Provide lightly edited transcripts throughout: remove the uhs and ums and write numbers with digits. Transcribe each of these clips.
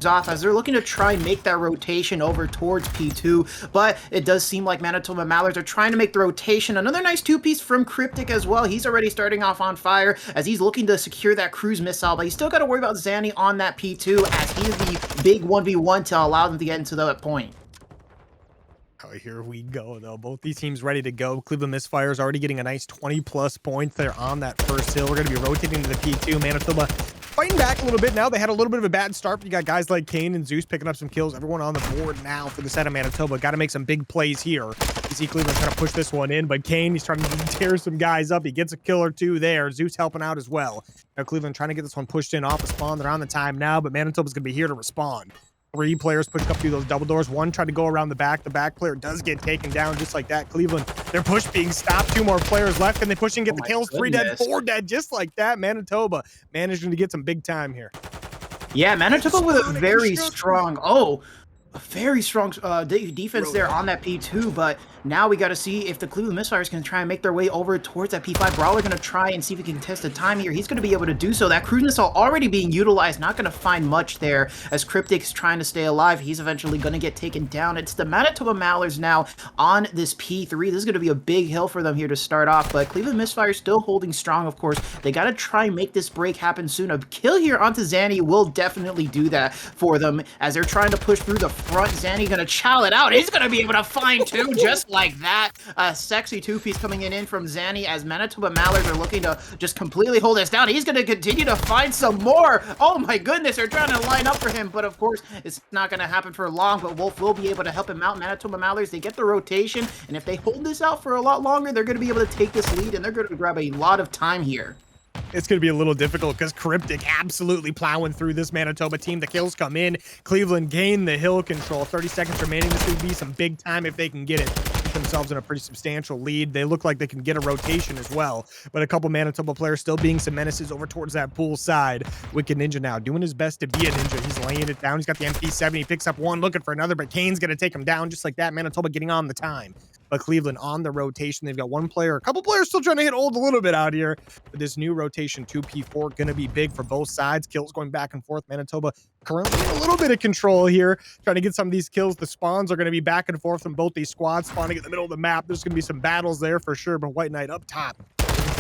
off as they're looking to try and make that rotation over towards P2, but it does seem like Manitoba Mallards are trying to make the rotation. Another nice two-piece from Cryptic as well. He's already starting off on fire as he's looking to secure that cruise missile, but he's still got to worry about Zanny on that P2 as he is the big 1v1 to allow them to get into that point. Oh, here we go, though. Both these teams ready to go. Cleveland Misfires already getting a nice 20-plus points there on that first hill. We're going to be rotating to the P2. Manitoba fighting back a little bit now. They had a little bit of a bad start, but you got guys like Kane and Zeus picking up some kills. Everyone on the board now for the set of Manitoba. Got to make some big plays here. You see Cleveland trying to push this one in, but Kane, he's trying to tear some guys up. He gets a kill or two there. Zeus helping out as well. Now Cleveland trying to get this one pushed in off the spawn. They're on the time now, but Manitoba's going to be here to respond. 3 players pushed up through those double doors. 1 tried to go around the back. The back player does get taken down just like that. Cleveland, their push being stopped. 2 more players left. Can they push and get the kills? 3 dead, 4 dead, just like that. Manitoba managing to get some big time here. Yeah, Manitoba with a very strong, defense there on that P2, but now we got to see if the Cleveland Misfires can try and make their way over towards that P5. Brawler going to try and see if he can test the time here. He's going to be able to do so. That cruise missile already being utilized, not going to find much there as Cryptic's trying to stay alive. He's eventually going to get taken down. It's the Manitoba Mallards now on this P3. This is going to be a big hill for them here to start off, but Cleveland Misfires still holding strong, of course. They got to try and make this break happen soon. A kill here onto Zanny will definitely do that for them as they're trying to push through the front. Zanny going to chow it out. He's going to be able to find 2 just like that. Sexy 2-piece coming in from Zanny as Manitoba Mallards are looking to just completely hold us down. He's going to continue to find some more. Oh my goodness, they're trying to line up for him, but of course, it's not going to happen for long, but Wolf will be able to help him out. Manitoba Mallards, they get the rotation, and if they hold this out for a lot longer, they're going to be able to take this lead, and they're going to grab a lot of time here. It's going to be a little difficult because Cryptic absolutely plowing through this Manitoba team. The kills come in. Cleveland gain the hill control. 30 seconds remaining. This would be some big time if they can get it. Put themselves in a pretty substantial lead. They look like they can get a rotation as well. But a couple Manitoba players still being some menaces over towards that pool side. Wicked Ninja now doing his best to be a ninja. He's laying it down. He's got the MP7. He picks up 1, looking for another, but Kane's going to take him down just like that. Manitoba getting on the time. But Cleveland on the rotation. They've got 1 player, a couple players still trying to hit old a little bit out here. But this new rotation, 2P4, going to be big for both sides. Kills going back and forth. Manitoba currently in a little bit of control here, trying to get some of these kills. The spawns are going to be back and forth from both these squads, spawning in the middle of the map. There's going to be some battles there for sure, but White Knight up top.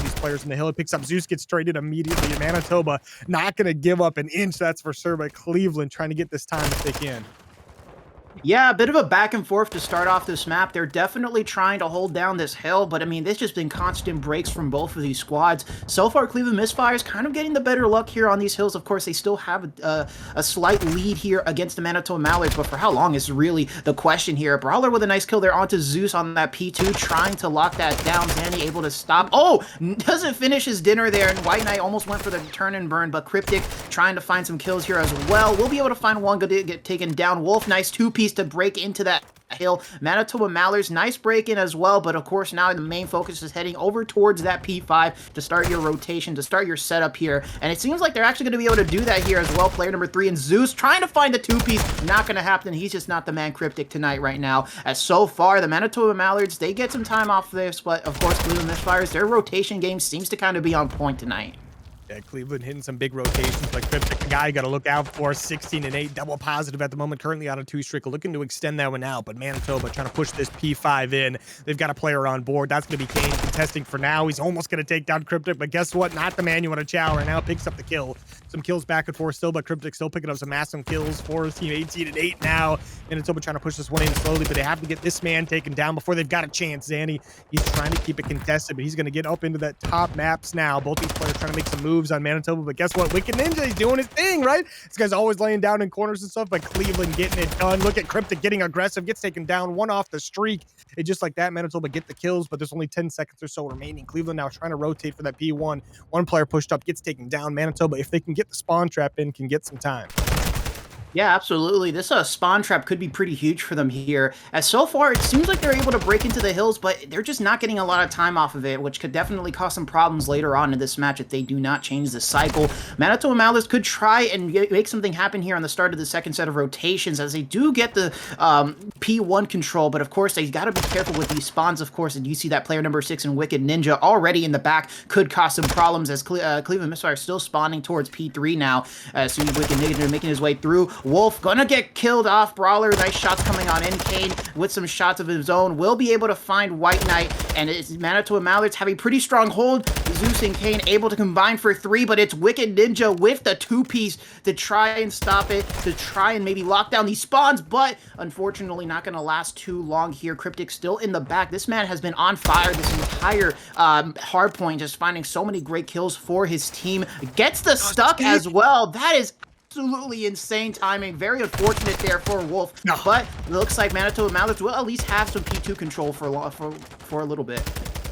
These players in the hill. He picks up Zeus, gets traded immediately. And Manitoba not going to give up an inch, that's for sure, but Cleveland trying to get this time if they can. Yeah, a bit of a back and forth to start off this map. They're definitely trying to hold down this hill, but I mean, there's just been constant breaks from both of these squads. So far, Cleveland Misfires kind of getting the better luck here on these hills. Of course, they still have a slight lead here against the Manitoba Mallards, but for how long is really the question here. Brawler with a nice kill there onto Zeus on that P2, trying to lock that down. Zanny able to stop. Oh, doesn't finish his dinner there, and White Knight almost went for the turn and burn, but Cryptic trying to find some kills here as well. We'll be able to find 1 good to get taken down. Wolf, nice 2-piece to break into that hill. Manitoba Mallards, nice break in as well, but of course now the main focus is heading over towards that P5 to start your rotation, to start your setup here, and it seems like they're actually going to be able to do that here as well. Player number 3 and Zeus trying to find the 2-piece, not going to happen. He's just not the man Cryptic tonight right now, as so far the Manitoba Mallards, they get some time off this, but of course Cleveland Misfires, their rotation game seems to kind of be on point tonight. Yeah, Cleveland hitting some big rotations, like Cryptic, the guy you got to look out for. 16-8, double positive at the moment, currently on a 2 streak, looking to extend that one out, but Manitoba trying to push this P5 in. They've got a player on board. That's going to be Kane contesting for now. He's almost going to take down Cryptic, but guess what? Not the man you want to chow right now. Picks up the kill. Some kills back and forth still, but Cryptic still picking up some massive kills for his team. 18-8 now. Manitoba trying to push this one in slowly, but they have to get this man taken down before they've got a chance. Zanny, he's trying to keep it contested, but he's going to get up into that top maps now. Both these players trying to make some moves on Manitoba, but guess what? Wicked Ninja, he's doing his thing, right? This guy's always laying down in corners and stuff, but Cleveland getting it done. Look at Cryptic getting aggressive, gets taken down, 1 off the streak. It just like that, Manitoba get the kills, but there's only 10 seconds or so remaining. Cleveland now trying to rotate for that P1. 1 player pushed up, gets taken down. Manitoba, if they can get the spawn trap in, can get some time. Yeah, absolutely. This spawn trap could be pretty huge for them here. As so far, it seems like they're able to break into the hills, but they're just not getting a lot of time off of it, which could definitely cause some problems later on in this match if they do not change the cycle. Manitoba Mallards could try and make something happen here on the start of the second set of rotations, as they do get the P1 control, but of course, they got to be careful with these spawns, of course, and you see that player number 6 and Wicked Ninja already in the back could cause some problems, as Cleveland Misfires still spawning towards P3 now. So Wicked Ninja making his way through. Wolf gonna get killed off. Brawler, nice shots coming on in. Kane with some shots of his own will be able to find White Knight, and it's Manitoba Mallards have a pretty strong hold. Zeus and Kane able to combine for 3, but it's Wicked Ninja with the 2-piece to try and stop it, to try and maybe lock down these spawns, but unfortunately not going to last too long here. Cryptic still in the back. This man has been on fire this entire hard point, just finding so many great kills for his team. Gets the stuck as well. That is absolutely insane timing. Very unfortunate there for Wolf, but it looks like Manitoba Mallards will at least have some P2 control for a little bit.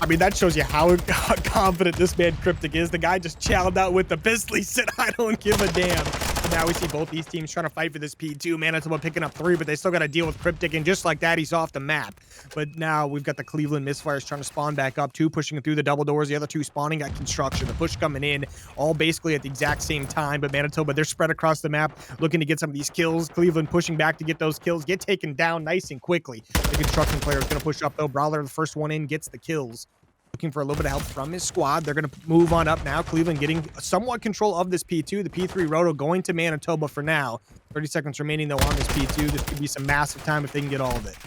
I mean, that shows you how confident this man Cryptic is. The guy just chowed out with the pistol. He said, I don't give a damn. And now we see both these teams trying to fight for this P2. Manitoba picking up 3, but they still got to deal with Cryptic, and just like that, he's off the map. But now we've got the Cleveland Misfires trying to spawn back up, 2 pushing through the double doors, the other 2 spawning at construction, the push coming in, all basically at the exact same time. But Manitoba, they're spread across the map, looking to get some of these kills. Cleveland pushing back to get those kills, get taken down nice and quickly. The construction player is going to push up, though. Brawler, the first one in, gets the kills. Looking for a little bit of help from his squad. They're going to move on up now. Cleveland getting somewhat control of this P2. The P3 Roto going to Manitoba for now. 30 seconds remaining, though, on this P2. This could be some massive time if they can get all of it.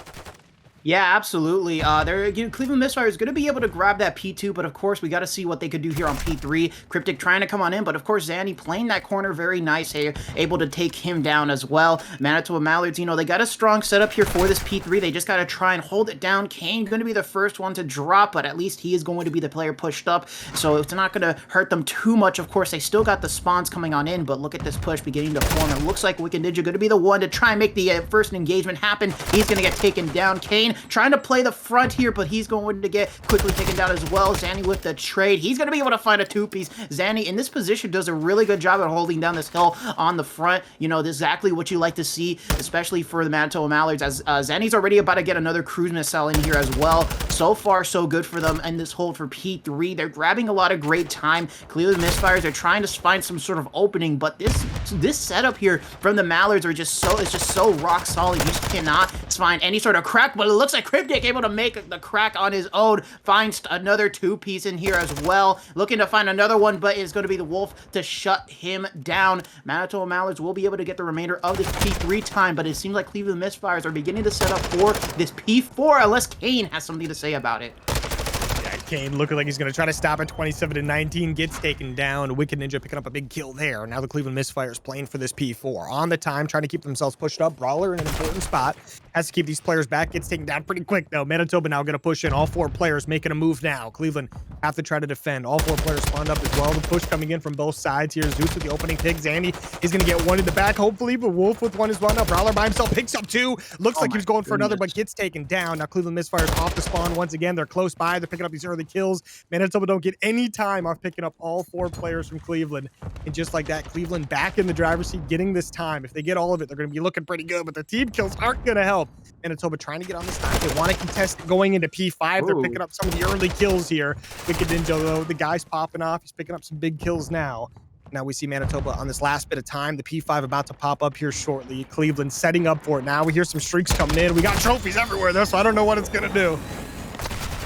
Yeah, absolutely. Cleveland Misfires is going to be able to grab that P2, but of course, we got to see what they could do here on P3. Cryptic trying to come on in, but of course, Zanny playing that corner very nice here, able to take him down as well. Manitoba Mallards, they got a strong setup here for this P3. They just got to try and hold it down. Kane going to be the first one to drop, but at least he is going to be the player pushed up, so it's not going to hurt them too much. Of course, they still got the spawns coming on in, but look at this push beginning to form. It looks like Wicked Ninja going to be the one to try and make the first engagement happen. He's going to get taken down. Kane trying to play the front here, but he's going to get quickly taken down as well. Zanny with the trade. He's going to be able to find a 2-piece. Zanny in this position does a really good job at holding down this hill on the front. This is exactly what you like to see, especially for the Manitoba Mallards, as Zanny's already about to get another cruise missile in here as well. So far, so good for them in this hold for P3. They're grabbing a lot of great time. Cleveland Misfires are trying to find some sort of opening, but this setup here from the Mallards it's just so rock solid. You just cannot find any sort of crack, but it looks like Cryptic able to make the crack on his own, finds another 2-piece in here as well, looking to find another one, but it's going to be the Wolf to shut him down. Manitoba Mallards will be able to get the remainder of this P3 time, but it seems like Cleveland Misfires are beginning to set up for this P4, unless Kane has something to say about it. Kane looking like he's going to try to stop at 27-19, gets taken down. Wicked Ninja picking up a big kill there. Now the Cleveland Misfires playing for this P4. On the time, trying to keep themselves pushed up. Brawler in an important spot. Has to keep these players back. Gets taken down pretty quick, though. Manitoba now going to push in. All 4 players making a move now. Cleveland have to try to defend. All 4 players spawned up as well. The push coming in from both sides here. Zeus with the opening pick. Zanny is going to get one in the back, hopefully, but Wolf with one as well. Now Brawler by himself picks up 2. Looks like he was going for another, but gets taken down. Now Cleveland Misfires off the spawn once again. They're close by. They're picking up these early kills. Manitoba don't get any time off picking up all 4 players from Cleveland. And just like that, Cleveland back in the driver's seat, getting this time. If they get all of it, they're going to be looking pretty good, but the team kills aren't going to help. Manitoba trying to get on this time. They want to contest going into P5. They're picking up some of the early kills here. Wicked Ninja, though, the guy's popping off. He's picking up some big kills now. Now we see Manitoba on this last bit of time. The P5 about to pop up here shortly. Cleveland setting up for it now. We hear some streaks coming in. We got trophies everywhere, though, so I don't know what it's going to do.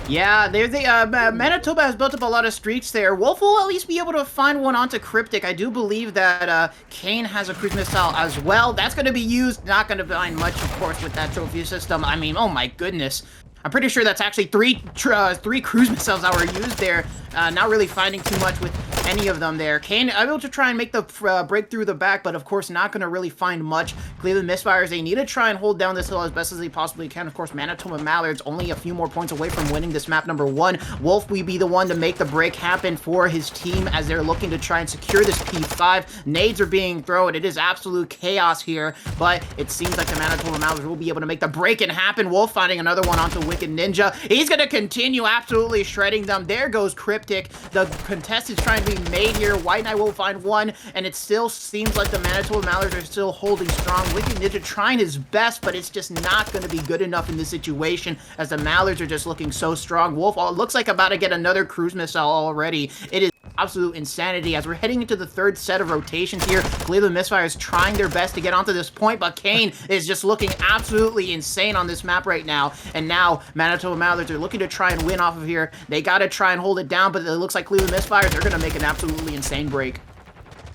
Yeah, Manitoba has built up a lot of streaks there. Wolf will at least be able to find one onto Cryptic. I do believe that Kane has a cruise missile as well. That's going to be used. Not going to find much, of course, with that trophy system. I mean, oh my goodness. I'm pretty sure that's actually three cruise missiles that were used there. Not really finding too much with any of them there. Kane able to try and make the break through the back, but of course not going to really find much. Cleveland Misfires, they need to try and hold down this hill as best as they possibly can. Of course, Manitoba Mallards only a few more points away from winning this map number 1. Wolf will be the one to make the break happen for his team as they're looking to try and secure this P5. Nades are being thrown. It is absolute chaos here, but it seems like the Manitoba Mallards will be able to make the break and happen. Wolf finding another one onto Wicked Ninja. He's going to continue absolutely shredding them. There goes Cryptic. The contest is trying to be made here. White Knight will find one, and it still seems like the Manitoba Mallards are still holding strong. Wicked Ninja trying his best, but it's just not going to be good enough in this situation as the Mallards are just looking so strong. Wolf looks like about to get another cruise missile already. It is absolute insanity as we're heading into the 3rd set of rotations here. Cleveland Misfires trying their best to get onto this point, but Kane is just looking absolutely insane on this map right now. And now Manitoba Mallards are looking to try and win off of here. They got to try and hold it down, but it looks like Cleveland Misfires are going to make an absolutely insane break.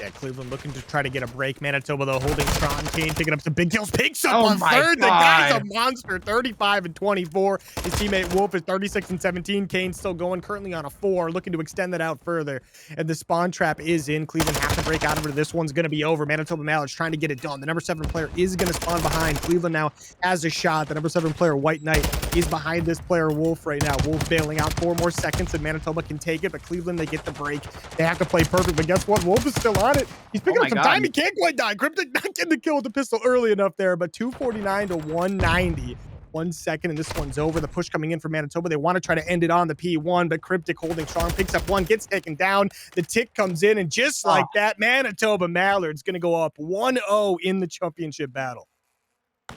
Yeah, Cleveland looking to try to get a break. Manitoba, though, holding strong. Kane picking up some big kills. Picks up Oh on my third. The guy's a God. monster. 35 and 24. His teammate Wolf is 36 and 17. Kane's still going, currently on a 4, looking to extend that out further. And the spawn trap is in. Cleveland have to break out of it. This one's going to be over. Manitoba Mallards trying to get it done. The number 7 player is going to spawn behind. Cleveland now has a shot. The number 7 player, White Knight, is behind this player, Wolf, right now. Wolf bailing out 4 more seconds, and Manitoba can take it, but Cleveland, they get the break. They have to play perfect, but guess what? Wolf is still on it. He's picking up some time. He can't quite die. Cryptic not getting the kill with the pistol early enough there, but 249 to 190. 1 second, and this one's over. The push coming in for Manitoba. They want to try to end it on the P1, but Cryptic holding strong, picks up 1, gets taken down. The tick comes in, and just like that, Manitoba Mallards going to go up 1-0 in the championship battle.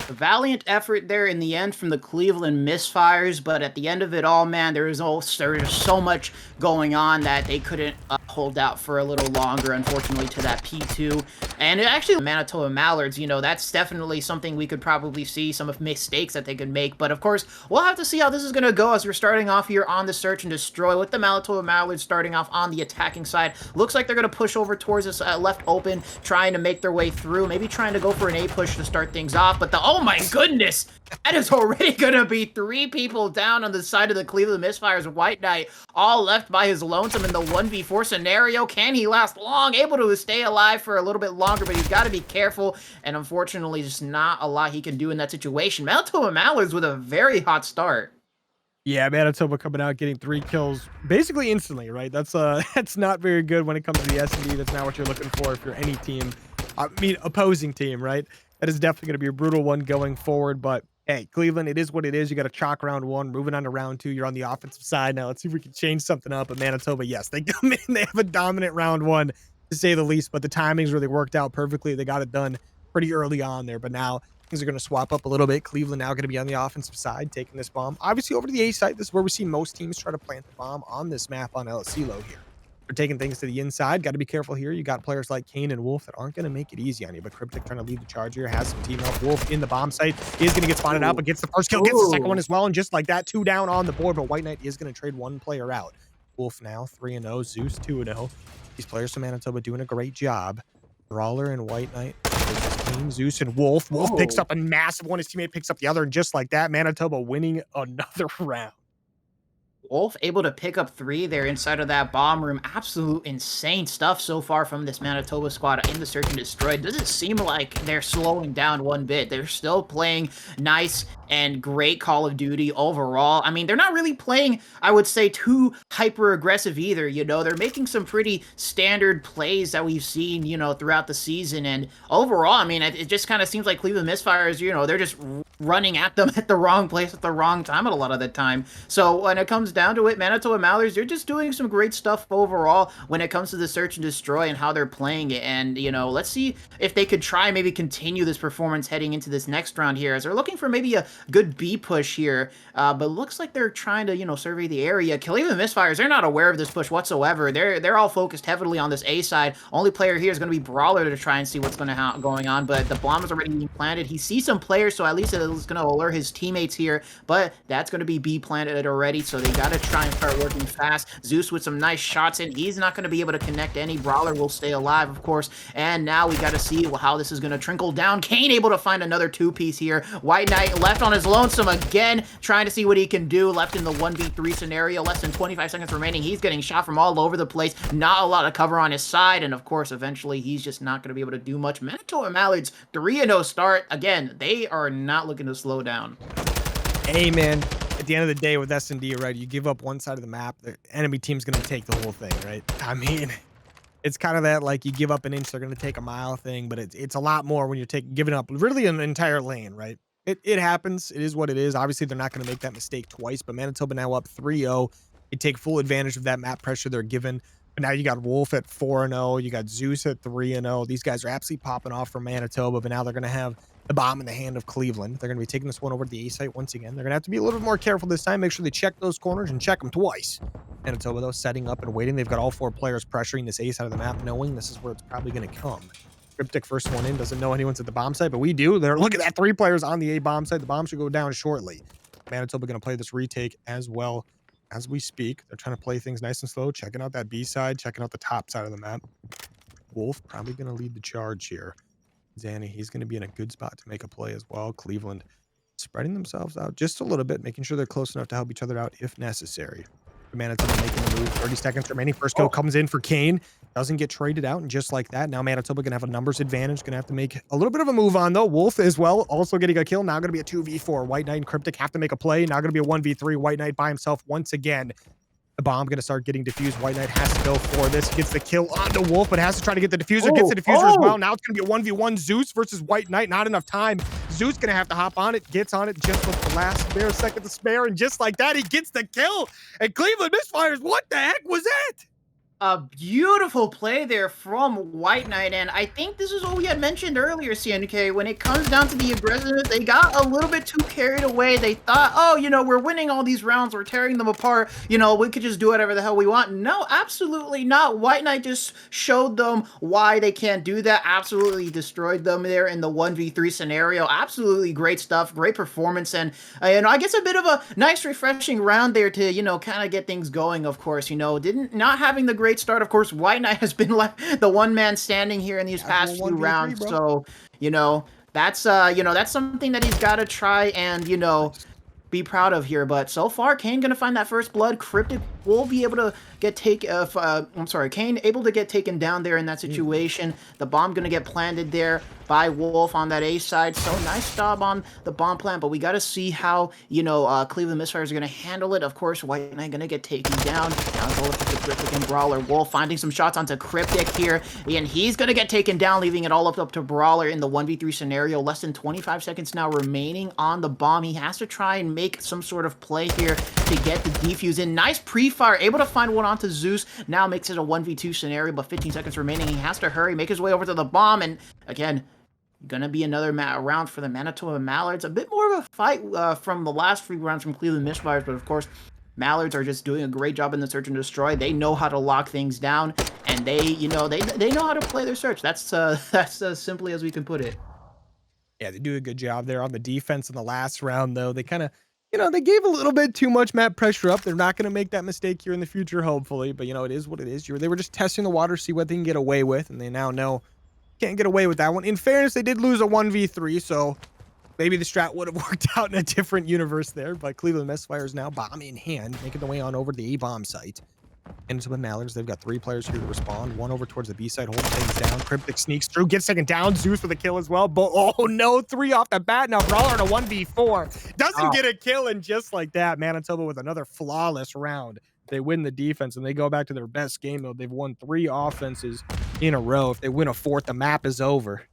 A valiant effort there in the end from the Cleveland Misfires, but at the end of it all, man, there was so much going on that they couldn't hold out for a little longer, unfortunately, to that P2. And actually, Manitoba Mallards, you know, that's definitely something we could probably see, some of mistakes that they could make. But of course, we'll have to see how this is going to go as we're starting off here on the Search and Destroy with the Manitoba Mallards starting off on the attacking side. Looks like they're going to push over towards this left open, trying to make their way through, maybe trying to go for an A push to start things off. But oh my goodness, that is already going to be 3 people down on the side of the Cleveland Misfires. White Knight all left by his lonesome in the 1v4 scenario. Can he last long? Able to stay alive for a little bit longer, but he's got to be careful. And unfortunately, just not a lot he can do in that situation. Manitoba Mallards with a very hot start. Yeah, Manitoba coming out getting 3 kills basically instantly, right? That's that's not very good when it comes to the S&D. That's not what you're looking for if you're any team. I mean, opposing team, right? That is definitely going to be a brutal one going forward. But hey, Cleveland, it is what it is. You got to chalk round 1, moving on to round 2. You're on the offensive side now. Let's see if we can change something up. But Manitoba, yes, they come in. They have a dominant round 1, to say the least. But the timings really worked out perfectly. They got it done pretty early on there. But now things are going to swap up a little bit. Cleveland now going to be on the offensive side, taking this bomb. Obviously, over to the A side. This is where we see most teams try to plant the bomb on this map on LSC low here. They're taking things to the inside. Got to be careful here. You got players like Kane and Wolf that aren't going to make it easy on you, but Cryptic trying to lead the charge here, has some team help. Wolf in the bomb site is going to get spotted out, but gets the first kill, gets the second one as well, and just like that, 2 down on the board, but White Knight is going to trade 1 player out. Wolf now 3-0, Zeus 2-0. These players from Manitoba doing a great job. Brawler and White Knight. Kane, Zeus, and Wolf. Wolf picks up a massive one. His teammate picks up the other, and just like that, Manitoba winning another round. Wolf able to pick up 3 there inside of that bomb room. Absolute insane stuff so far from this Manitoba squad in the Search and Destroy. Doesn't seem like they're slowing down one bit. They're still playing nice and great Call of Duty overall. I mean, they're not really playing, I would say, too hyper-aggressive either, you know? They're making some pretty standard plays that we've seen, you know, throughout the season. And overall, I mean, it just kind of seems like Cleveland Misfires, you know, they're just running at them at the wrong place at the wrong time at a lot of the time. So when it comes down to it, Manitoba Mallards, they're just doing some great stuff overall when it comes to the Search and Destroy and how they're playing it. And, you know, let's see if they could try maybe continue this performance heading into this next round here, as they're looking for maybe a good B push here. But it looks like they're trying to, you know, survey the area. Cleveland Misfires, they're not aware of this push whatsoever. They're all focused heavily on this A side. Only player here is going to be Brawler to try and see what's going on. But the bomb is already being planted. He sees some players, so at least it's going to alert his teammates here. But that's going to be B planted already, so they got to try and start working fast. Zeus with some nice shots in. He's not going to be able to connect any. Brawler will stay alive, of course. And now we got to see how this is going to trickle down. Kane able to find another 2-piece here. White Knight left on his lonesome again, trying to see what he can do. Left in the 1v3 scenario. Less than 25 seconds remaining. He's getting shot from all over the place. Not a lot of cover on his side. And of course, eventually, he's just not going to be able to do much. Manitoba Mallards, 3-0 start. Again, they are not looking to slow down. Hey, man. At the end of the day with S&D, right, you give up one side of the map, the enemy team's going to take the whole thing, right? I mean, it's kind of that, like, you give up an inch, they're going to take a mile thing, but it's a lot more when you're giving up really an entire lane, right? It happens. It is what it is. Obviously, they're not going to make that mistake twice, but Manitoba now up 3-0. They take full advantage of that map pressure they're given. But now you got Wolf at 4-0. You got Zeus at 3-0. These guys are absolutely popping off from Manitoba, but now they're going to have the bomb in the hand of Cleveland. They're going to be taking this one over to the A site once again. They're going to have to be a little bit more careful this time. Make sure they check those corners and check them twice. Manitoba, though, setting up and waiting. They've got all 4 players pressuring this A side of the map, knowing this is where it's probably going to come. Cryptic first one in, doesn't know anyone's at the bomb site, but we do. They're looking at 3 players on the A bomb site. The bomb should go down shortly. Manitoba going to play this retake as well as we speak. They're trying to play things nice and slow, checking out that B side, checking out the top side of the map. Wolf probably going to lead the charge here. Zanny, he's going to be in a good spot to make a play as well. Cleveland spreading themselves out just a little bit, making sure they're close enough to help each other out if necessary. Manitoba making the move. 30 seconds remaining. First kill comes in for Kane. Doesn't get traded out, and just like that, now Manitoba going to have a numbers advantage. Going to have to make a little bit of a move on, though. Wolf as well, also getting a kill. Now going to be a 2v4. White Knight and Cryptic have to make a play. Now going to be a 1v3. White Knight by himself once again. The bomb going to start getting diffused. White Knight has to go for this. He gets the kill onto Wolf, but has to try to get the diffuser. Gets the diffuser as well. Now it's going to be a 1v1 Zeus versus White Knight. Not enough time. Zeus going to have to hop on it. Gets on it just with the last spare second to spare. And just like that, he gets the kill. And Cleveland Misfires, what the heck was that? A beautiful play there from White Knight, and I think this is what we had mentioned earlier, CNK. When it comes down to the aggressiveness, they got a little bit too carried away. They thought, oh, you know, we're winning all these rounds, we're tearing them apart, you know, we could just do whatever the hell we want. No, absolutely not. White Knight just showed them why they can't do that. Absolutely destroyed them there in the 1v3 scenario. Absolutely great stuff, great performance, and I guess a bit of a nice, refreshing round there to, you know, kind of get things going, of course. You know, not having the great start. Of course, White Knight has been like the one man standing here in these past few rounds. Bro. So, you know, that's something that he's got to try and, you know, be proud of here. But so far, Kane gonna find that first blood. Cryptic will be able to get Kane able to get taken down there in that situation. The bomb gonna get planted there by Wolf on that A side. So nice job on the bomb plant, but we got to see how, you know, Cleveland Misfires are going to handle it. Of course, White Knight going to get taken down. Now go with the Cryptic and Brawler. Wolf finding some shots onto Cryptic here, and he's going to get taken down, leaving it all up to Brawler in the 1v3 scenario. Less than 25 seconds now remaining on the bomb. He has to try and make some sort of play here to get the defuse in. Nice pre-fire, able to find one onto Zeus. Now makes it a 1v2 scenario, but 15 seconds remaining. He has to hurry, make his way over to the bomb, and again, gonna be another round for the Manitoba Mallards. A bit more of a fight from the last 3 rounds from Cleveland Misfires, but of course, Mallards are just doing a great job in the search and destroy. They know how to lock things down, and they know how to play their search. That's as simply as we can put it. Yeah, they do a good job there on the defense in the last round, though. They kind of, you know, they gave a little bit too much map pressure up. They're not going to make that mistake here in the future, hopefully. But, you know, it is what it is. They were just testing the water, see what they can get away with, and they now know can't get away with that one. In fairness, they did lose a 1v3, so maybe the strat would have worked out in a different universe there. But Cleveland Misfires now bomb in hand, making their way on over to the A-bomb site. And so with Mallards, they've got 3 players here to respond. One over towards the B side, holding things down. Cryptic sneaks through, gets taken down. Zeus with a kill as well. But oh no, 3 off the bat. Now Brawler in a 1v4. Doesn't get a kill, and just like that, Manitoba with another flawless round. They win the defense, and they go back to their best game mode. They've won 3 offenses in a row. If they win a 4th, the map is over.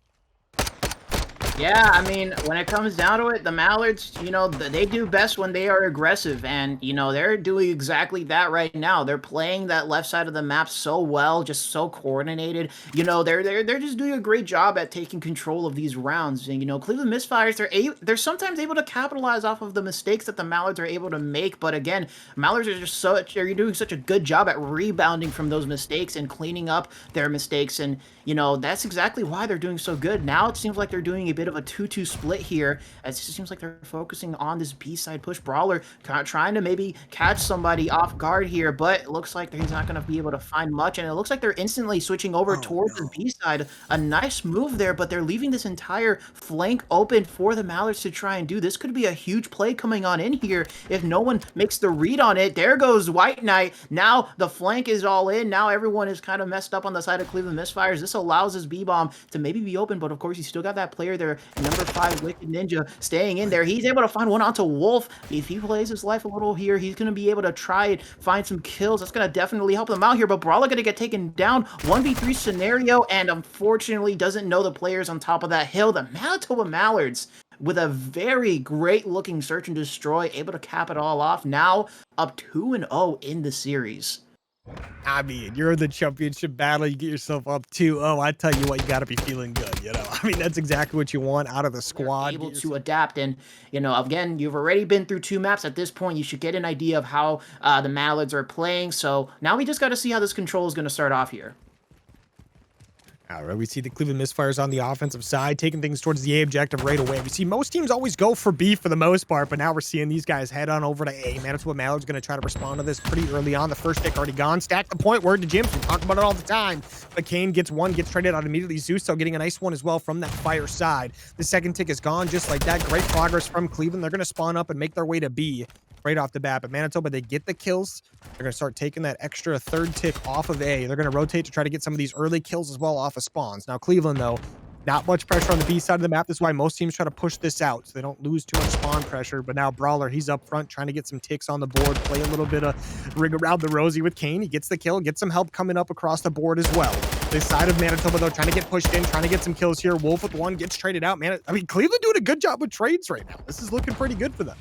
Yeah, I mean, when it comes down to it, the Mallards, you know, they do best when they are aggressive, and, you know, they're doing exactly that right now. They're playing that left side of the map so well, just so coordinated. You know, they're just doing a great job at taking control of these rounds. And, you know, Cleveland Misfires, they're sometimes able to capitalize off of the mistakes that the Mallards are able to make, but again, Mallards are just you're doing such a good job at rebounding from those mistakes and cleaning up their mistakes, and, you know, that's exactly why they're doing so good. Now it seems like they're doing a bit of a 2-2 split here, as it seems like they're focusing on this B-side push. Brawler trying to maybe catch somebody off guard here, but it looks like he's not going to be able to find much, and it looks like they're instantly switching over towards the B-side. A nice move there, but they're leaving this entire flank open for the Mallards to try and do. This could be a huge play coming on in here if no one makes the read on it. There goes White Knight. Now the flank is all in. Now everyone is kind of messed up on the side of Cleveland Misfires. This allows his B-bomb to maybe be open, but of course he's still got that player there, number 5 Wicked Ninja, staying in there. He's able to find one onto Wolf. If he plays his life a little here, he's going to be able to try and find some kills. That's going to definitely help them out here, but Brawler going to get taken down. 1v3 scenario, and unfortunately doesn't know the players on top of that hill. The Manitoba Mallards, with a very great looking search and destroy, able to cap it all off. Now up 2-0 in the series. I mean, you're in the championship battle. You get yourself up 2-0. I tell you what, you got to be feeling good, you know? I mean, that's exactly what you want out of the squad. Able to adapt, and, you know, again, you've already been through 2 maps. At this point, you should get an idea of how the Mallards are playing. So now we just got to see how this control is going to start off here. All right, we see the Cleveland Misfires on the offensive side, taking things towards the A objective right away. We see most teams always go for B for the most part, but now we're seeing these guys head on over to A. Manitoba Mallards going to try to respond to this pretty early on. The first tick already gone. Stack the point. Word to Chumps. We talk about it all the time. But Kane gets one, gets traded out immediately. Zeus, so getting a nice one as well from that fire side. The second tick is gone just like that. Great progress from Cleveland. They're going to spawn up and make their way to B right off the bat. But Manitoba, they get the kills. They're going to start taking that extra third tick off of A. They're going to rotate to try to get some of these early kills as well off of spawns. Now, Cleveland, though, not much pressure on the B side of the map. This is why most teams try to push this out so they don't lose too much spawn pressure. But now Brawler, he's up front trying to get some ticks on the board, play a little bit of ring around the rosy with Kane. He gets the kill, gets some help coming up across the board as well. This side of Manitoba, though, trying to get pushed in, trying to get some kills here. Wolf with one, gets traded out. Man, I mean, Cleveland doing a good job with trades right now. This is looking pretty good for them.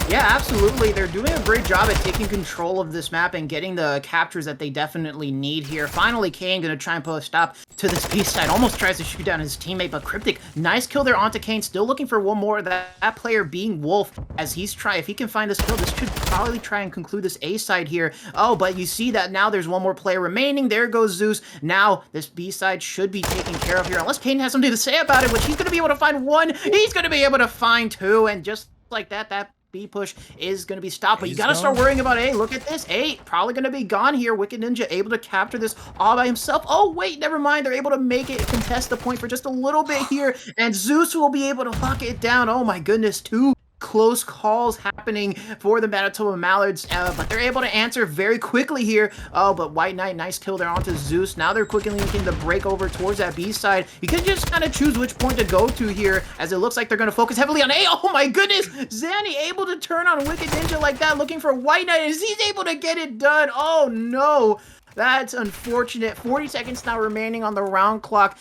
Yeah, absolutely. They're doing a great job at taking control of this map and getting the captures that they definitely need here. Finally, Kane going to try and put a stop to this B side. Almost tries to shoot down his teammate, but Cryptic, nice kill there onto Kane. Still looking for one more. That player being Wolf, as he's trying. If he can find this kill, this should probably try and conclude this A side here. Oh, but you see that now there's one more player remaining. There goes Zeus. Now this B side should be taken care of here, unless Kane has something to say about it, which he's going to be able to find one. He's going to be able to find two, and just like that, that B push is going to be stopped, but you got to start worrying about A. Look at this. A probably going to be gone here. Wicked Ninja able to capture this all by himself. Oh, wait, never mind. They're able to make it contest the point for just a little bit here, and Zeus will be able to lock it down. Oh, my goodness. Two close calls happening for the Manitoba Mallards, but they're able to answer very quickly here. Oh, but White Knight, nice kill there onto Zeus. Now they're quickly making the break over towards that B side. You can just kind of choose which point to go to here, as it looks like they're going to focus heavily on A. Oh my goodness! Zanny able to turn on Wicked Ninja like that, looking for White Knight, and he's able to get it done. Oh no! That's unfortunate. 40 seconds now remaining on the round clock.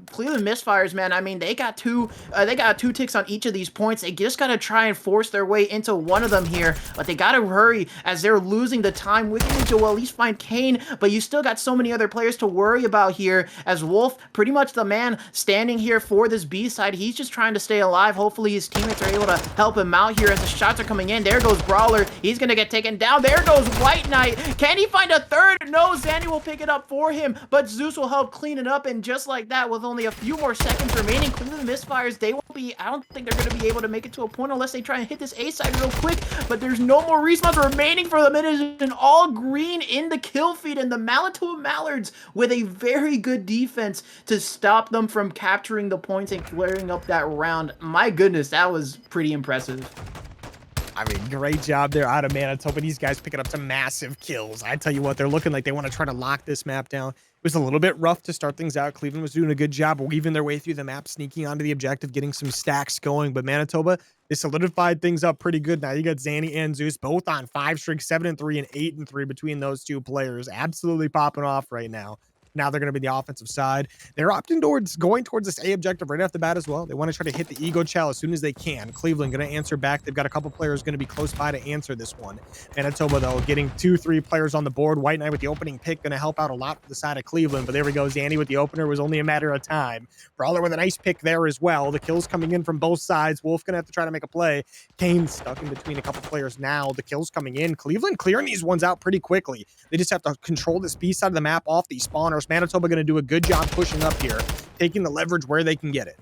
Cleveland Misfires, man, I mean, they got two ticks on each of these points. They just got to try and force their way into one of them here, but they got to hurry as they're losing the time. Wicked Ninja will at least find Kane, but you still got so many other players to worry about here, as Wolf, pretty much the man standing here for this B side. He's just trying to stay alive. Hopefully his teammates are able to help him out here as the shots are coming in. There goes Brawler. He's going to get taken down. There goes White Knight. Can he find a third? No, Zanny will pick it up for him, but Zeus will help clean it up, and just like that, with only a few more seconds remaining, Cleveland Misfires, they won't be, I don't think they're going to be able to make it to a point unless they try and hit this A side real quick, but there's no more respawns remaining for them. It is an all green in the kill feed, and the Manitoba Mallards with a very good defense to stop them from capturing the points and clearing up that round. My goodness, that was pretty impressive. I mean, great job there out of Manitoba. These guys picking up some massive kills. I tell you what, they're looking like they want to try to lock this map down. It was a little bit rough to start things out. Cleveland was doing a good job weaving their way through the map, sneaking onto the objective, getting some stacks going. But Manitoba, they solidified things up pretty good. Now you got Zanny and Zeus both on 5 streaks, 7-3 and 8-3 between those two players. Absolutely popping off right now. Now they're going to be the offensive side. They're opting towards going towards this A objective right off the bat as well. They want to try to hit the Ego Chow as soon as they can. Cleveland going to answer back. They've got a couple players going to be close by to answer this one. Manitoba, though, getting 2-3 players on the board. White Knight with the opening pick going to help out a lot for the side of Cleveland. But there we go. Zanny with the opener was only a matter of time. Brawler with a nice pick there as well. The kills coming in from both sides. Wolf going to have to try to make a play. Kane stuck in between a couple players now. The kills coming in. Cleveland clearing these ones out pretty quickly. They just have to control this B side of the map off these spawners. Manitoba going to do a good job pushing up here, taking the leverage where they can get it.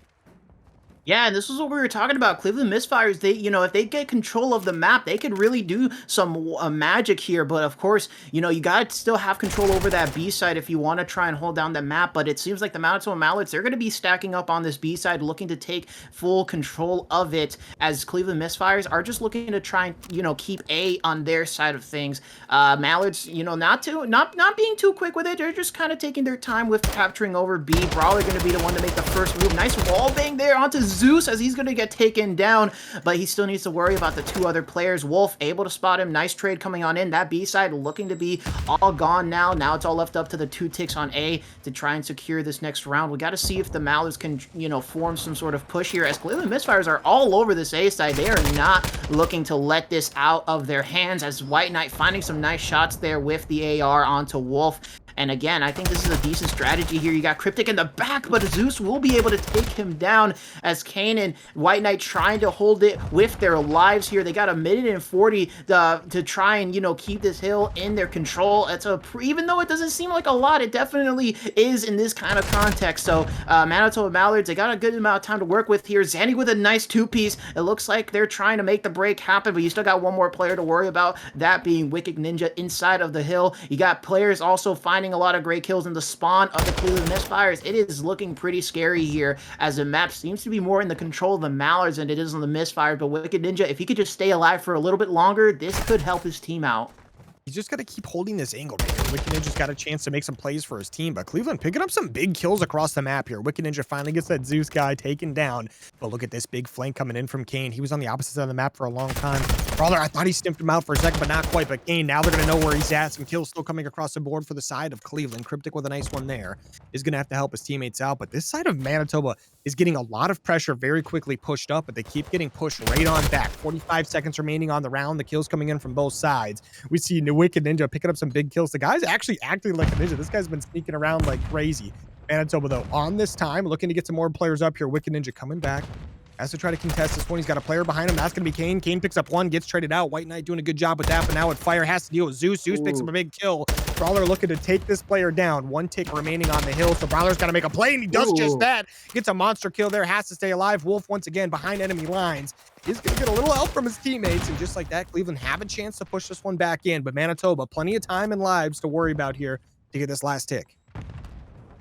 Yeah, and this is what we were talking about. Cleveland Misfires, they, if they get control of the map, they could really do some magic here. But of course, you got to still have control over that B side if you want to try and hold down the map. But it seems like the Manitoba Mallards, they're going to be stacking up on this B side, looking to take full control of it, as Cleveland Misfires are just looking to try and, keep A on their side of things. Mallards, not being too quick with it. They're just kind of taking their time with capturing over B. Brawler going to be the one to make the first move. Nice wall bang there onto Zeus as he's going to get taken down, but he still needs to worry about the two other players. Wolf able to spot him. Nice trade coming on in. That B side looking to be all gone now. Now it's all left up to the 2 ticks on A to try and secure this next round. We got to see if the Mallards can, form some sort of push here, as Cleveland Misfires are all over this A side. They are not looking to let this out of their hands, as White Knight finding some nice shots there with the AR onto Wolf. And again, I think this is a decent strategy here. You got Cryptic in the back, but Zeus will be able to take him down as Kane and White Knight trying to hold it with their lives here. They got a minute and 40 to try and, you know, keep this hill in their control. It's even though it doesn't seem like a lot, it definitely is in this kind of context. So Manitoba Mallards, they got a good amount of time to work with here. Zanny with a nice two-piece. It looks like they're trying to make the break happen, but you still got one more player to worry about, that being Wicked Ninja inside of the hill. You got players also finding a lot of great kills in the spawn of the Cleveland Misfires. It is looking pretty scary here as the map seems to be more in the control of the Mallards than it is on the Misfires, but Wicked Ninja, if he could just stay alive for a little bit longer, this could help his team out. He's just got to keep holding this angle right here. Wicked Ninja's got a chance to make some plays for his team, but Cleveland picking up some big kills across the map here. Wicked Ninja finally gets that Zeus guy taken down, but look at this big flank coming in from Kane. He was on the opposite side of the map for a long time. Brawler, I thought he sniffed him out for a second, but not quite. But Kane, now they're going to know where he's at. Some kills still coming across the board for the side of Cleveland. Cryptic with a nice one there is going to have to help his teammates out, but this side of Manitoba is getting a lot of pressure very quickly pushed up, but they keep getting pushed right on back. 45 seconds remaining on the round. The kills coming in from both sides. We see Wicked Ninja picking up some big kills. The guy's actually acting like a ninja. This guy's been sneaking around like crazy. Manitoba, though, on this time, looking to get some more players up here. Wicked Ninja coming back. Has to try to contest this one. He's got a player behind him. That's going to be Kane. Kane picks up one, gets traded out. White Knight doing a good job with that, but now with Fire has to deal with Zeus. Zeus picks up a big kill. Brawler looking to take this player down. One tick remaining on the hill, so Brawler's got to make a play, and he does just that. Gets a monster kill there, has to stay alive. Wolf once again behind enemy lines. He's going to get a little help from his teammates, and just like that, Cleveland have a chance to push this one back in, but Manitoba, plenty of time and lives to worry about here to get this last tick.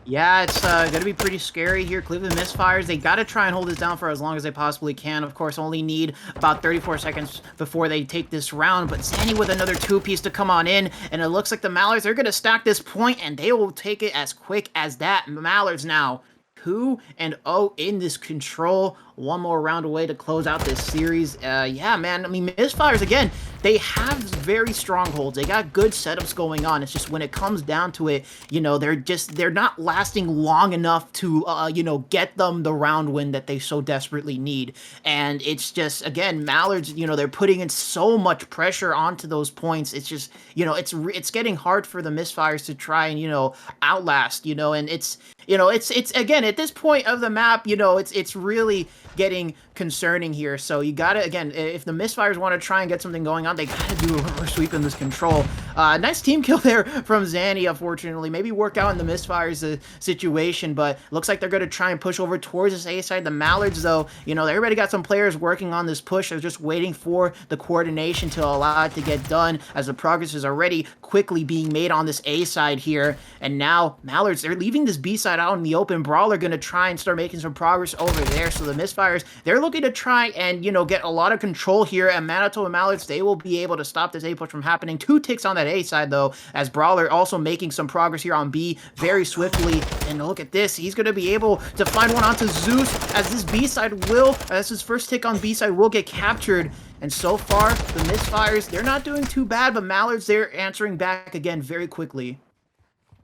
Yeah, it's going to be pretty scary here. Cleveland Misfires, they got to try and hold this down for as long as they possibly can. Of course, only need about 34 seconds before they take this round. But Zanny with another two-piece to come on in. And it looks like the Mallards, they're going to stack this point, and they will take it as quick as that. Mallards now 2-0 in this control. One more round away to close out this series. Yeah, man, I mean, Misfires, again, they have very strongholds. They got good setups going on. It's just when it comes down to it, you know, they're not lasting long enough to, you know, get them the round win that they so desperately need. And it's just, again, Mallards, you know, they're putting in so much pressure onto those points. It's just, you know, it's getting hard for the Misfires to try and, you know, outlast, you know, and it's, you know, it's again, at this point of the map, you know, it's really getting concerning here. So you gotta, again, if the Misfires want to try and get something going on, they gotta do a reverse sweep in this control. Nice team kill there from Zanny, unfortunately. Maybe work out in the Misfires situation, but looks like they're gonna try and push over towards this A side. The Mallards, though, you know, they already got some players working on this push. They're just waiting for the coordination to allow it to get done, as the progress is already quickly being made on this A side here. And now Mallards, they're leaving this B side out in the open. Brawler gonna try and start making some progress over there. So the Misfires, they're looking to try and, you know, get a lot of control here. And Manitoba Mallards, they will be able to stop this A push from happening. 2 ticks on that A side, though, as Brawler also making some progress here on B very swiftly. And look at this, he's going to be able to find one onto Zeus, as this B side will, as his first tick on B side will get captured. And so far, the Misfires, they're not doing too bad, but Mallards, they're answering back again very quickly.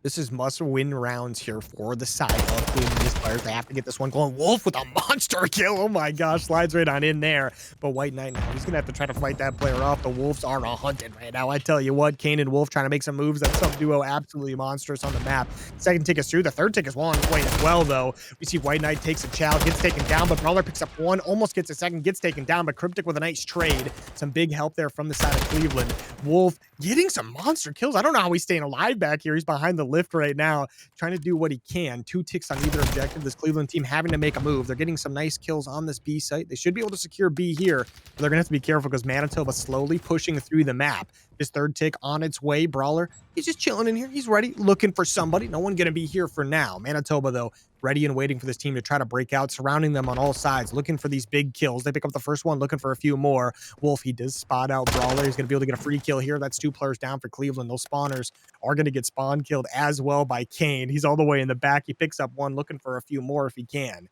This is must-win rounds here for the side of Cleveland Misfires. They have to get this one going. Wolf with a monster kill. Oh my gosh, slides right on in there. But White Knight, now he's going to have to try to fight that player off. The Wolves are hunted right now. I tell you what, Kane and Wolf trying to make some moves. That sub duo absolutely monstrous on the map. Second tick is through. The third tick is well on its way as well, though. We see White Knight takes a chow, gets taken down, but Brawler picks up one, almost gets a second, gets taken down, but Cryptic with a nice trade. Some big help there from the side of Cleveland. Wolf getting some monster kills. I don't know how he's staying alive back here. He's behind the lift right now, trying to do what he can. 2 ticks on either objective. This Cleveland team having to make a move. They're getting some nice kills on this B site. They should be able to secure B here, but they're going to have to be careful because Manitoba slowly pushing through the map. His third tick on its way. Brawler, he's just chilling in here. He's ready, looking for somebody. No one going to be here for now. Manitoba, though, ready and waiting for this team to try to break out, surrounding them on all sides, looking for these big kills. They pick up the first one, looking for a few more. Wolf, he does spot out Brawler. He's going to be able to get a free kill here. That's 2 players down for Cleveland. Those spawners are going to get spawn killed as well by Kane. He's all the way in the back. He picks up one, looking for a few more if he can.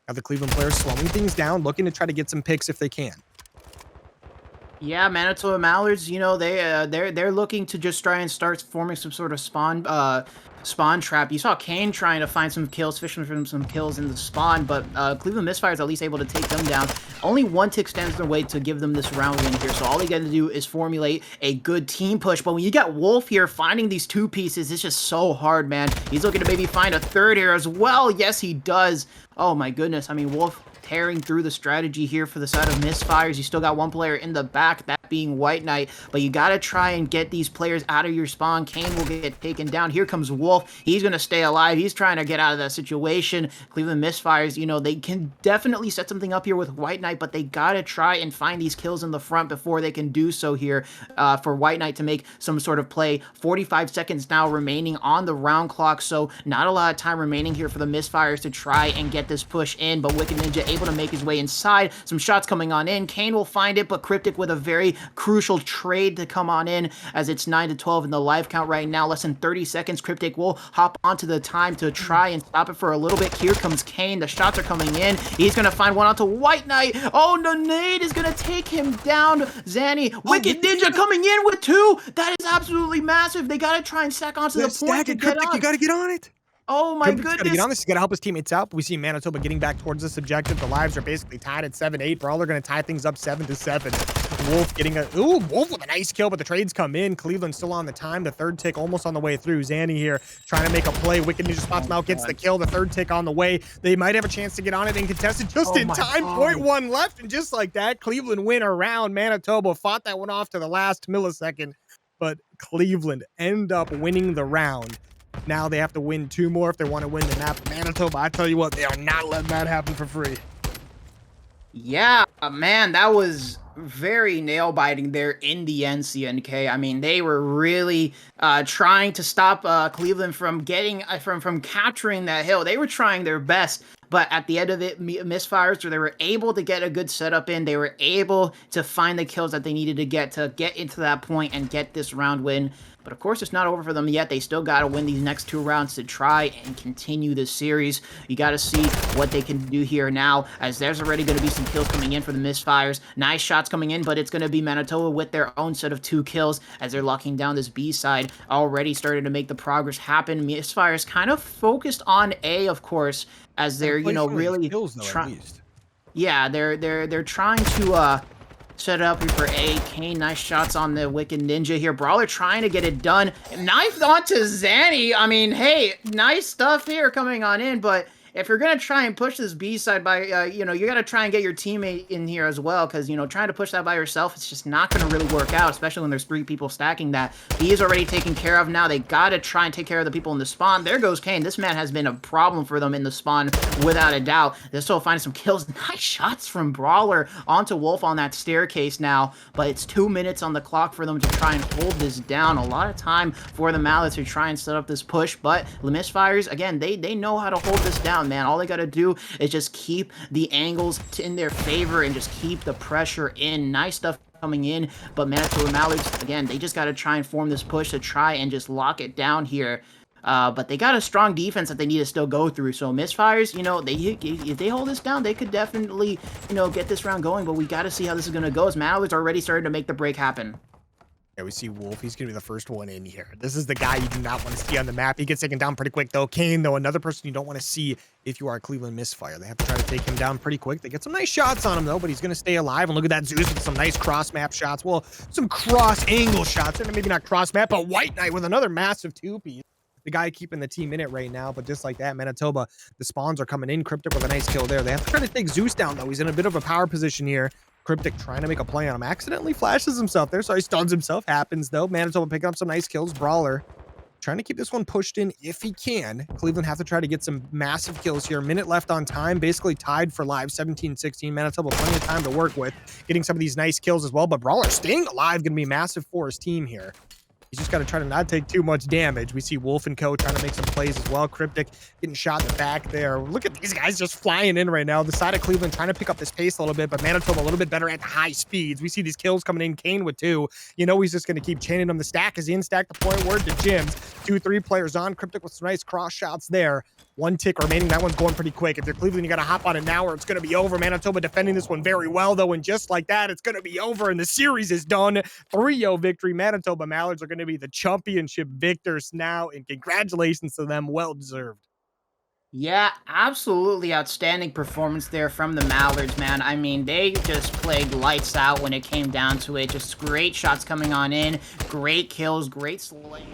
Now the Cleveland players slowing things down, looking to try to get some picks if they can. Yeah, Manitoba Mallards, you know, they're looking to just try and start forming some sort of spawn spawn trap. You saw Kane trying to find some kills, fishing for some kills in the spawn, but Cleveland Misfires at least able to take them down. Only one tick stands in the way to give them this round win here, so all they got to do is formulate a good team push. But when you got Wolf here, finding these two pieces, it's just so hard, man. He's looking to maybe find a third here as well. Yes, he does. Oh my goodness. I mean, Wolf tearing through the strategy here for the side of Misfires. You still got one player in the back, that being White Knight, but you got to try and get these players out of your spawn. Kane will get taken down. Here comes Wolf. He's going to stay alive. He's trying to get out of that situation. Cleveland Misfires, you know, they can definitely set something up here with White Knight, but they got to try and find these kills in the front before they can do so here for White Knight to make some sort of play. 45 seconds now remaining on the round clock, so not a lot of time remaining here for the Misfires to try and get this push in, but Wicked Ninja able to make his way inside. Some shots coming on in. Kane will find it, but Cryptic with a very crucial trade to come on in as it's 9-12 in the live count right now. Less than 30 seconds. Cryptic will hop onto the time to try and stop it for a little bit. Here comes Kane. The shots are coming in. He's going to find one onto White Knight. Oh, no, nade is going to take him down. Zanny, Wicked Ninja coming in with two. That is absolutely massive. They got to try and stack onto the point to get on. You got to get on it. Oh my goodness. Gotta get on this. He's got to help his teammates out. We see Manitoba getting back towards this objective. The lives are basically tied at 7-8. Brawler going to tie things up 7-7. Wolf getting a... Ooh, Wolf with a nice kill, but the trades come in. Cleveland still on the time. The third tick almost on the way through. Zanny here trying to make a play. Wicked Ninja spots him out, gets the kill. The third tick on the way. They might have a chance to get on it and contest it just in time. 0.1 left, and just like that, Cleveland win around. Manitoba fought that one off to the last millisecond, but Cleveland end up winning the round. Now they have to win 2 more if they want to win the map. Manitoba, I tell you what, they are not letting that happen for free. Yeah, man, that was very nail-biting there in the end, CNK. I mean, they were really trying to stop Cleveland from getting from capturing that hill. They were trying their best, but at the end of it, Misfires, they were able to get a good setup in. They were able to find the kills that they needed to get into that point and get this round win. But of course, it's not over for them yet. They still got to win these next 2 rounds to try and continue this series. You got to see what they can do here now, as there's already going to be some kills coming in for the Misfires. Nice shots coming in, but it's going to be Manitoba with their own set of 2 kills as they're locking down this B side. Already started to make the progress happen. Misfires kind of focused on A, of course, as they're, you know, really trying. Yeah, they're trying to set it up here for A. Kane, nice shots on the Wicked Ninja here. Brawler trying to get it done. Knife onto Zanny. I mean, hey, nice stuff here coming on in, but if you're going to try and push this B side by, you know, you got to try and get your teammate in here as well, because, you know, trying to push that by yourself, it's just not going to really work out, especially when there's 3 people stacking that. B is already taken care of now. They got to try and take care of the people in the spawn. There goes Kane. This man has been a problem for them in the spawn, without a doubt. They're still finding some kills. Nice shots from Brawler onto Wolf on that staircase now, but it's 2 minutes on the clock for them to try and hold this down. A lot of time for the Mallards to try and set up this push, but the Misfires, again, they know how to hold this down, man. All they got to do is just keep the angles in their favor and just keep the pressure in. Nice stuff coming in, but Manitoba Mallards, again, they just got to try and form this push to try and just lock it down here. But they got a strong defense that they need to still go through. So Misfires, you know, if they hold this down, they could definitely, you know, get this round going. But we got to see how this is going to go, as Mallards already started to make the break happen. Yeah, we see Wolf. He's going to be the first one in here. This is the guy you do not want to see on the map. He gets taken down pretty quick, though. Kane, though, another person you don't want to see if you are a Cleveland Misfire. They have to try to take him down pretty quick. They get some nice shots on him, though, but he's going to stay alive. And look at that Zeus with some nice cross-map shots. Well, some cross-angle shots. And maybe not cross-map, but White Knight with another massive 2-piece. The guy keeping the team in it right now, but just like that, Manitoba, the spawns are coming in. Cryptic with a nice kill there. They have to try to take Zeus down, though. He's in a bit of a power position here. Cryptic trying to make a play on him. Accidentally flashes himself there, so he stuns himself. Happens, though. Manitoba picking up some nice kills. Brawler trying to keep this one pushed in if he can. Cleveland have to try to get some massive kills here. Minute left on time. Basically tied for live. 17-16. Manitoba plenty of time to work with. Getting some of these nice kills as well, but Brawler staying alive. Going to be massive for his team here. He's just got to try to not take too much damage. We see Wolf and Co. trying to make some plays as well. Cryptic getting shot in the back there. Look at these guys just flying in right now. The side of Cleveland trying to pick up this pace a little bit, but Manitoba a little bit better at the high speeds. We see these kills coming in. Kane with 2. You know he's just going to keep chaining them. The stack is in. Stack the point. Word to Jims. 2-3 players on. Cryptic with some nice cross shots there. 1 tick remaining. That one's going pretty quick. If you're Cleveland, you got to hop on it now or it's going to be over. Manitoba defending this one very well, though, and just like that, it's going to be over, and the series is done. 3-0 victory. Manitoba Mallards are going to be the championship victors now, and congratulations to them. Well deserved. Yeah, absolutely outstanding performance there from the Mallards, man. I mean, they just played lights out when it came down to it. Just great shots coming on in, great kills, great slaying.